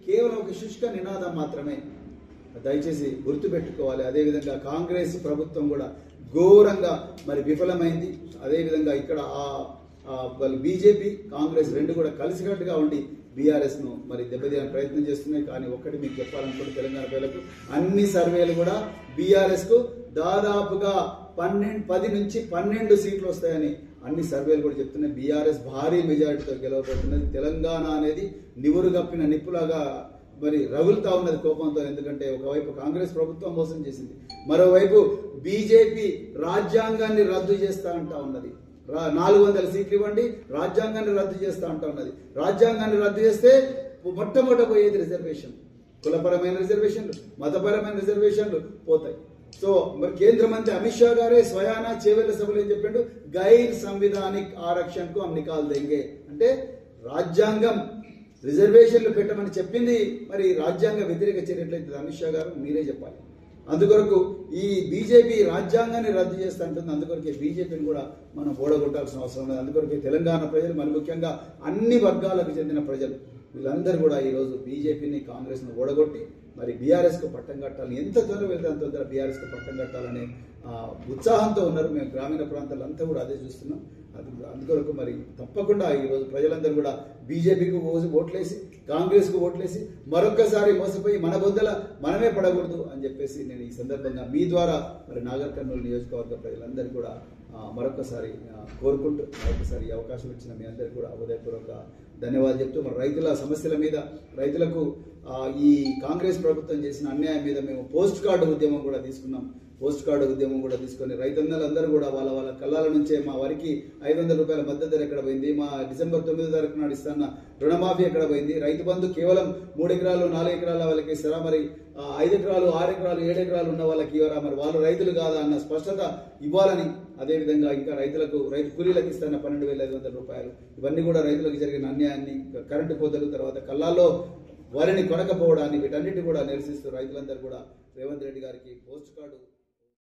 కేవలం ఒక శుష్క నినాదం మాత్రమే. దయచేసి గుర్తుపెట్టుకోవాలి. అదేవిధంగా కాంగ్రెస్ ప్రభుత్వం కూడా ఘోరంగా మరి విఫలమైంది. అదేవిధంగా ఇక్కడ వాళ్ళు బీజేపీ కాంగ్రెస్ రెండు కూడా కలిసికట్టుగా ఉండి బీఆర్ఎస్ ను మరి దెబ్బతీయడానికి ప్రయత్నం చేస్తున్నాయి. కానీ ఒక్కటి మీకు చెప్పాలనుకుంటే తెలంగాణ ప్రజలకు అన్ని సర్వేలు కూడా బీఆర్ఎస్ కు దాదాపుగా 10 నుంచి 12 సీట్లు వస్తాయని అన్ని సర్వేలు కూడా చెప్తున్నాయి. బీఆర్ఎస్ భారీ మెజారిటీతో గెలవబోతున్నది. తెలంగాణ అనేది నివురుగప్పిన నిప్పులాగా మరి రగులుతా ఉన్నది కోపంతో. ఎందుకంటే ఒకవైపు కాంగ్రెస్ ప్రభుత్వం మోసం చేసింది, మరోవైపు బీజేపీ రాజ్యాంగాన్ని రద్దు చేస్తా అంటా ఉన్నది. 400 సీట్లు ఇవ్వండి, రాజ్యాంగాన్ని రద్దు చేస్తా అంటా ఉన్నది. రాజ్యాంగాన్ని రద్దు చేస్తే మొట్టమొదట పోయేది రిజర్వేషన్, కులపరమైన రిజర్వేషన్లు, మతపరమైన రిజర్వేషన్లు పోతాయి. సో మరి కేంద్ర మంత్రి అమిత్ షా గారే స్వయానా చేవెళ్ల సభలో ఏం చెప్పిండు, గైర్ సంవిధానిక్ ఆరక్షణకు హమ్ నికాల్ దేంగే అంటే రాజ్యాంగం రిజర్వేషన్లు పెట్టమని చెప్పింది. మరి రాజ్యాంగ వ్యతిరేక చర్యట్లయితే అమిత్ షా గారు మీరే చెప్పాలి. అందుకొరకు ఈ బీజేపీ రాజ్యాంగాన్ని రద్దు చేస్తా అంటుంది. అందుకొరకే బీజేపీని కూడా మనం ఓడగొట్టాల్సిన అవసరం లేదు. అందుకొరకే తెలంగాణ ప్రజలు, మరి ముఖ్యంగా అన్ని వర్గాలకు చెందిన ప్రజలు వీళ్ళందరూ కూడా ఈరోజు బీజేపీని కాంగ్రెస్ను ఓడగొట్టి మరి బీఆర్ఎస్కు పట్టం కట్టాలి, ఎంత త్వరగా వెళ్తే అంత తొందర బీఆర్ఎస్కు పట్టం కట్టాలనే ఉత్సాహంతో ఉన్నారు. మేము గ్రామీణ ప్రాంతాల్లో అంతా కూడా అదే చూస్తున్నాం. అందుకొరకు మరి తప్పకుండా ఈరోజు ప్రజలందరూ కూడా బీజేపీకి ఓట్లేసి కాంగ్రెస్కు ఓట్లేసి మరొక్కసారి మోసపోయి మన బొద్దల మనమే పడకూడదు అని చెప్పేసి నేను ఈ సందర్భంగా మీ ద్వారా మరి నాగర్ కర్నూలు నియోజకవర్గ ప్రజలందరూ కూడా మరొకసారి కోరుకుంటూ మరొకసారి ఈ అవకాశం ఇచ్చిన మీ అందరికీ కూడా ఉదయపూర్వక ధన్యవాదాలు చెప్తూ, మరి రైతుల సమస్యల మీద, రైతులకు ఈ కాంగ్రెస్ ప్రభుత్వం చేసిన అన్యాయం మీద మేము పోస్ట్ కార్డు ఉద్యమం కూడా తీసుకున్నాం. పోస్ట్ కార్డు ఉద్యమం కూడా తీసుకొని రైతన్నలందరూ కూడా వాళ్ళ కళ్ళాల నుంచే మా వరికి 500 రూపాయల మద్దతు ధర ఎక్కడ పోయింది, మా డిసెంబర్ 9వ తారీఖు నాడు ఇస్తున్న రుణమాఫీ ఎక్కడ పోయింది, రైతు బంధు కేవలం 3 ఎకరాలు 4 ఎకరాల వాళ్ళకి ఇస్తారా, మరి 5 ఎకరాలు 6 ఎకరాలు 7 ఎకరాలు ఉన్న వాళ్ళకి ఇవ్వరా, మరి వాళ్ళు రైతులు కాదా అన్న స్పష్టత ఇవ్వాలని, అదేవిధంగా ఇంకా రైతు కూలీలకు ఇస్తున్న 12,500 రూపాయలు, ఇవన్నీ కూడా రైతులకు జరిగిన అన్యాయాన్ని, కరెంటు కోతలు, తర్వాత కళ్ళాల్లో వరిని కొనకపోవడాన్ని, వీటన్నిటి కూడా నిరసిస్తూ రైతులందరూ కూడా రేవంత్ రెడ్డి గారికి పోస్ట్ కార్డు